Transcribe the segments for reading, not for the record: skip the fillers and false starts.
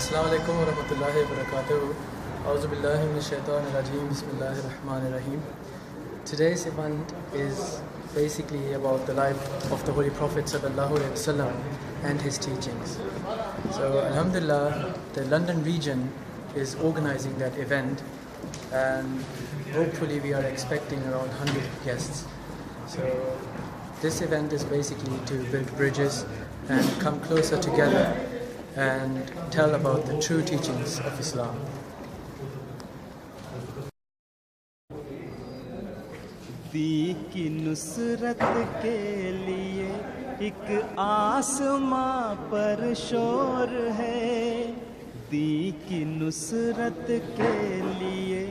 Assalamu alaikum wa rahmatullahi wa barakatuh. A'udhu billahi minash shaitanir rajeem. Bismillahir rahmanir rahim. Today's event is basically about the life of the Holy Prophet sallallahu alaihi wasallam and his teachings. So alhamdulillah, the London region is organizing that event, and hopefully we are expecting around 100 guests. So this event is basically to build bridges and come closer together and tell about the true teachings of Islam. दी की नुसरत के लिए एक आसमां पर शोर है, दी की नुसरत के लिए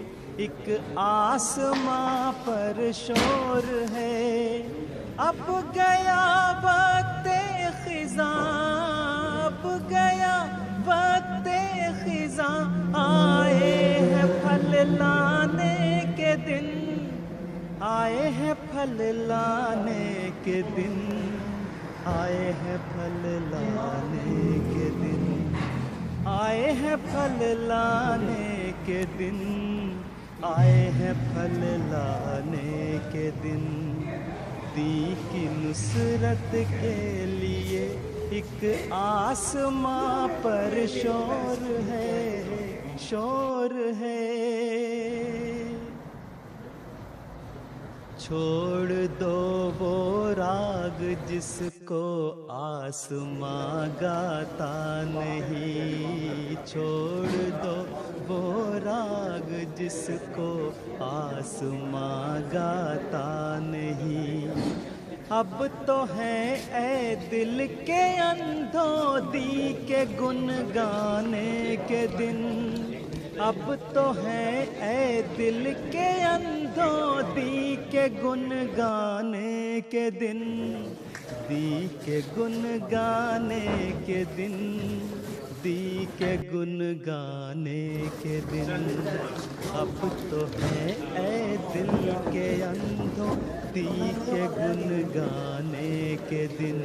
एक आसमां पर शोर है। अब गया वक्त खिज़ां, अब गया वक्त खिज़ां, आए हैं फल लाने के दिन, आए हैं फल लाने के दिन, आए हैं फल लाने के दिन, आए हैं फल लाने के दिन, आए हैं फल लाने के दिन। दी की नुसरत के लिए एक आसमां पर शोर है, शोर है। छोड़ दो वो राग जिसको आसमां गाता नहीं, छोड़ दो वो राग जिसको आसमां गाता नहीं। अब तो है ए दिल के अंधों दी के गुन गाने के दिन, अब तो है ए दिल के अंधों दी के गुन गाने के दिन, दी के गुन गाने के दिन, दी के गुन गाने के दिन। अब तो है ए दिल के अंधों दी के गुन गाने के दिन,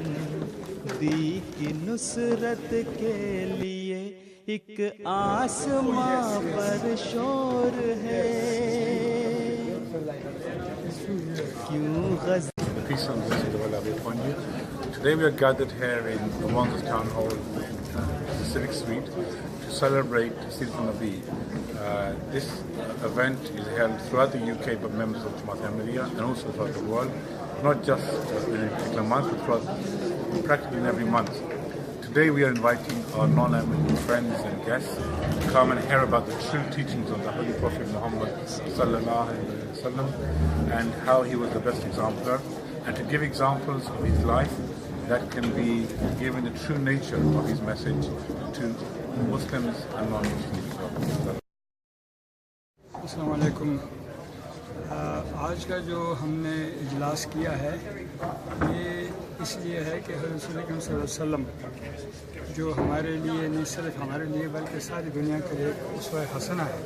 दी की नुसरत के लिए एक आसमां पर शोर है। क्यों गज़ Peace and blessings of Allah be upon you. Today we are gathered here in the Wandsworth Town Hall, the Civic Street, to celebrate Seerat Nabi. This event is held throughout the UK by members of Jamaat Ahmadiyya and also throughout the world, not just in a particular month, but throughout practically in every month. Today we are inviting our non-Ahmadi friends and guests to come and hear about the true teachings of the Holy Prophet Muhammad sallallahu alaihi wasallam and how he was the best exemplar, and to give examples of his life that can be given the true nature of his message to Muslims and non-Muslims. अस्सलाम वालेकुम। आज का जो हमने इजलास किया है ये इसलिए है कि हज़रत सल्लल्लाहु अलैहि वसल्लम जो हमारे लिए नहीं सिर्फ हमारे लिए बल्कि सारी दुनिया के लिए उसवा हसना है,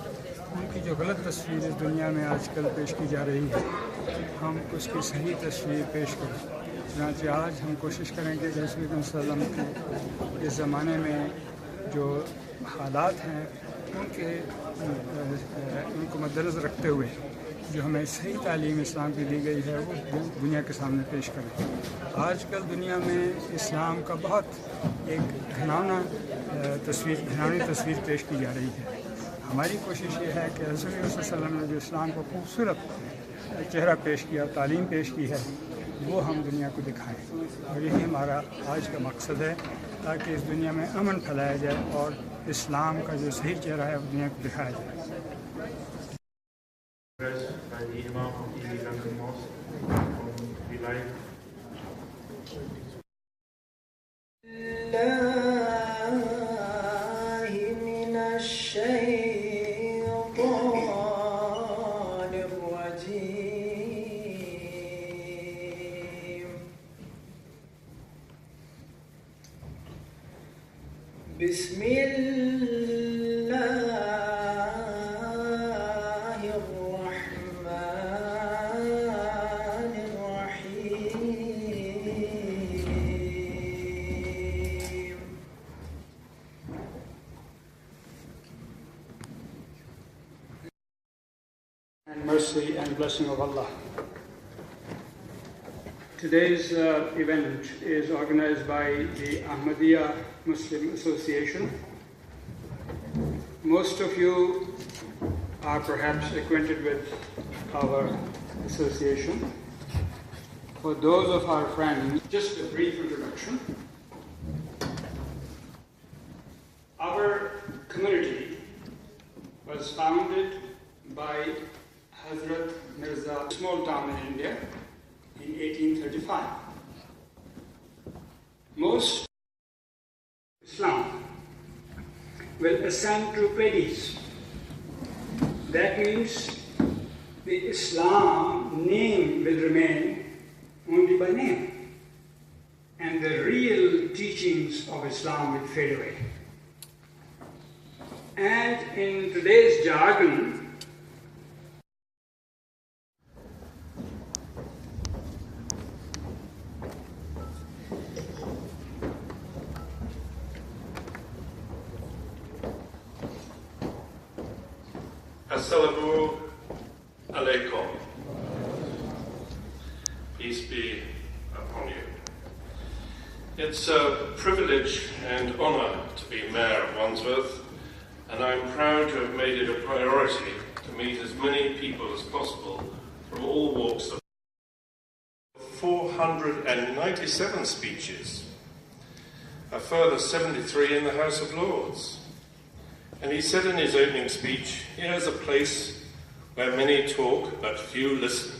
उनकी जो गलत तस्वीर इस दुनिया में आजकल पेश की जा रही है, हम उसकी सही तस्वीर पेश करें। चुनांचे आज हम कोशिश करेंगे कि रसूल सल्लल्लाहु अलैहि वसल्लम के इस ज़माने में जो हालात हैं उनको मद्देनज़र रखते हुए जो हमें सही तालीम इस्लाम की दी गई है वो दुनिया के सामने पेश करें। आजकल दुनिया में इस्लाम का बहुत एक घिनौनी तस्वीर पेश की जा रही है। हमारी कोशिश ये है कि रसूल सल्लल्लाहु अलैहि वसल्लम ने जो इस्लाम को खूबसूरत चेहरा पेश किया, तालीम पेश की है, वो हम दुनिया को दिखाएं, और यही हमारा आज का मकसद है, ताकि इस दुनिया में अमन फैलाया जाए और इस्लाम का जो सही चेहरा है वो दुनिया को दिखाया जाए। By the Imam of the London Mosque from the live. mercy and blessing of Allah. Today's event is organized by the Ahmadiyya Muslim Association. Most of you are perhaps acquainted with our association. For those of our friends, just a brief introduction. Our community was founded by Hazrat Mirza, a small town in India, in 1835. Most Islam will ascend to Paris. That means the Islam name will remain only by name, and the real teachings of Islam will fade away. And in today's jargon, Assalamu alaikum. Peace be upon you. It's a privilege and honour to be Mayor of Wandsworth, and I'm proud to have made it a priority to meet as many people as possible from all walks of 497 speeches, a further 73 in the House of Lords. And he said in his opening speech, here's a place where many talk but few listen.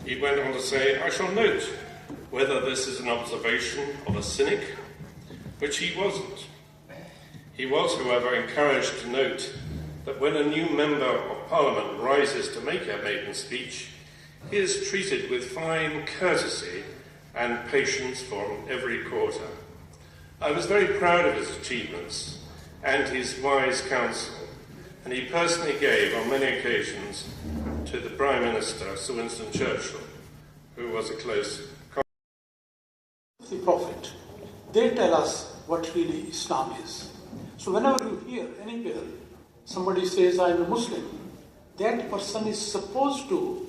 He went on to say, I shall note whether this is an observation of a cynic, which he wasn't. He was, however, encouraged to note that when a new member of Parliament rises to make a maiden speech, he is treated with fine courtesy and patience from every quarter. I was very proud of his achievements and his wise counsel, and he personally gave on many occasions to the Prime Minister, Sir Winston Churchill, who was a close colleague. The Prophet, they tell us what really Islam is. So whenever you hear anywhere somebody says, I am a Muslim, that person is supposed to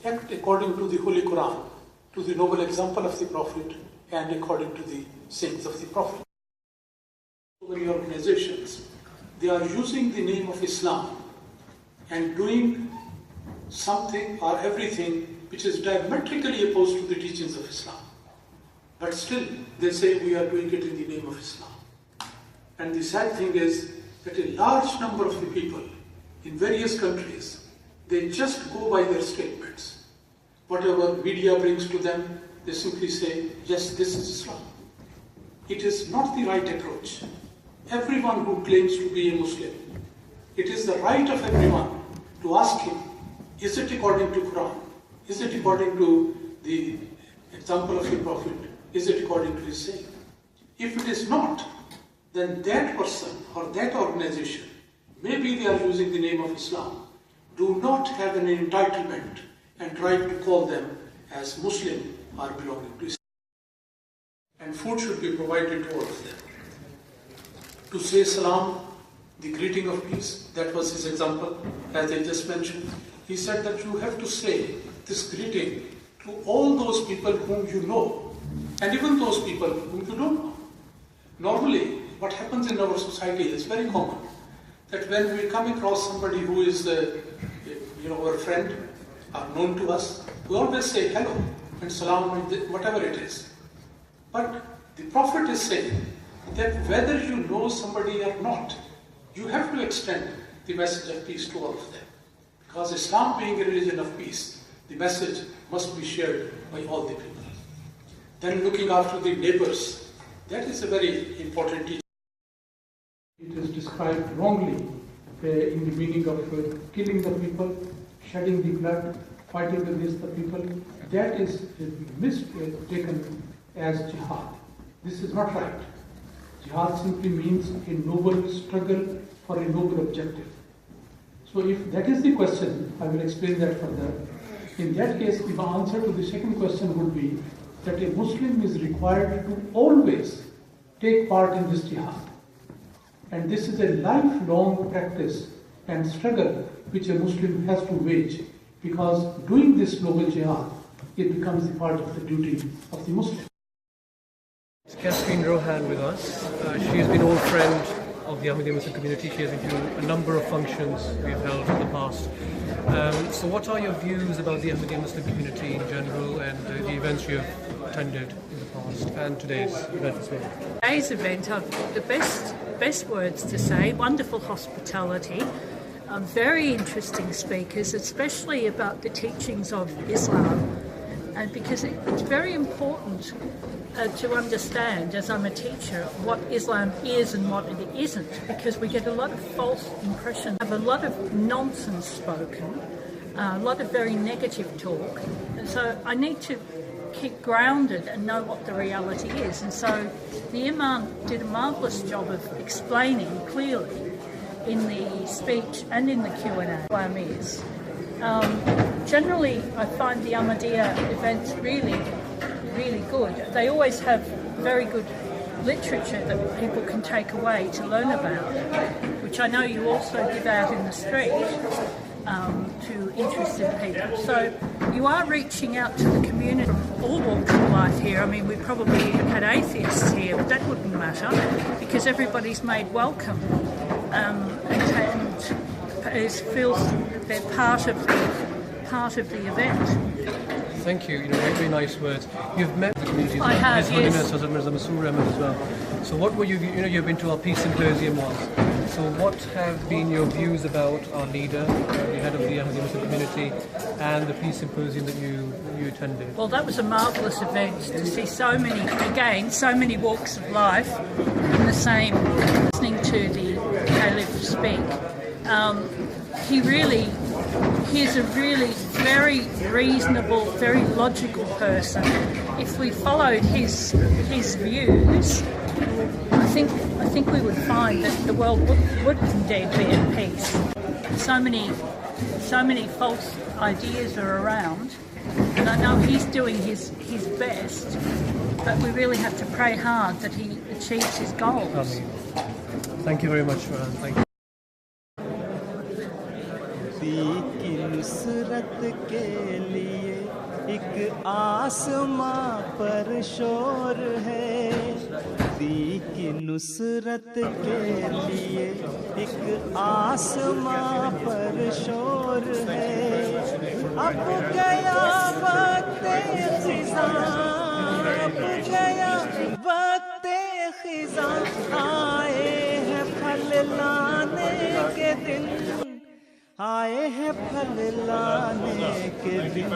act according to the Holy Quran, to the noble example of the Prophet, and according to the sayings of the Prophet. Many organizations, they are using the name of Islam and doing something or everything which is diametrically opposed to the teachings of Islam. But still, they say we are doing it in the name of Islam. And the sad thing is that a large number of the people in various countries, they just go by their statements. Whatever media brings to them, they simply say, yes, this is Islam. It is not the right approach. Everyone who claims to be a Muslim, it is the right of everyone to ask him, is it according to Quran? Is it according to the example of the Prophet? Is it according to his saying? If it is not, then that person or that organization, maybe they are using the name of Islam, do not have an entitlement and right to call them as Muslim or belonging to Islam. And food should be provided to all of them. To say salam, the greeting of peace, that was his example, as I just mentioned. He said that you have to say this greeting to all those people whom you know, and even those people whom you don't know. Normally, what happens in our society is very common, that when we come across somebody who is our friend or known to us, we always say hello and salam and whatever it is. But the Prophet is saying that whether you know somebody or not, you have to extend the message of peace to all of them. Because Islam being a religion of peace, the message must be shared by all the people. Then looking after the neighbors, that is a very important teaching. It is described wrongly in the meaning of killing the people, shedding the blood, fighting against the people. That is mistaken as jihad. This is not right. Jihad simply means a noble struggle for a noble objective. So if that is the question, I will explain that further. In that case, the answer to the second question would be that a Muslim is required to always take part in this jihad. And this is a lifelong practice and struggle which a Muslim has to wage, because doing this global jihad, it becomes the part of the duty of the Muslim. Catherine Rohan with us. She has been an old friend of the Ahmadiyya Muslim community. She has been to a number of functions we've held in the past. So what are your views about the Ahmadiyya Muslim community in general and the events you have attended in the past and today's event as well? Today's event, I've the best words to say: wonderful hospitality, very interesting speakers, especially about the teachings of Islam, and because it's very important to understand, as I'm a teacher, what Islam is and what it isn't, because we get a lot of false impressions, have a lot of nonsense spoken, a lot of very negative talk, and so I need to keep grounded and know what the reality is. And so the Imam did a marvellous job of explaining clearly in the speech and in the Q&A what Islam is. Generally, I find the Ahmadiyya events really good. They always have very good literature that people can take away to learn about, which I know you also give out in the street to interested people. So you are reaching out to the community from all walks of life here. I mean, we probably had atheists here, but that wouldn't matter because everybody's made welcome and feels they're part of the event. Thank you. Very nice words. You've met the community. I have, His yes. Holiness Hazrat Mirza Masroor Ahmad as well. So what were you've been to our peace symposium once. So what have been your views about our leader, the head of the Ahmadiyya Muslim community, and the peace symposium that you attended? Well, that was a marvellous event to see so many walks of life in the same, listening to the Caliph speak. He's a really very reasonable, very logical person. If we followed his views, I think we would find that the world would indeed be at peace. So many false ideas are around, and I know he's doing his best, but we really have to pray hard that he achieves his goals. Ameen. Thank you very much, Farhan. Thank you. की नुसरत के लिए एक आसमां पर शोर है, दी की नुसरत के लिए एक आसमां पर शोर है। अब गया वक्त खिज़ां, अब गया वक्त खिज़ां, आए हैं फल लाने के दिन, आए हैं फल लाने के दिन,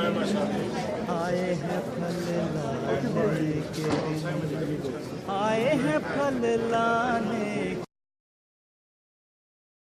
आए हैं फल लाने के दिन, आए हैं फल लाने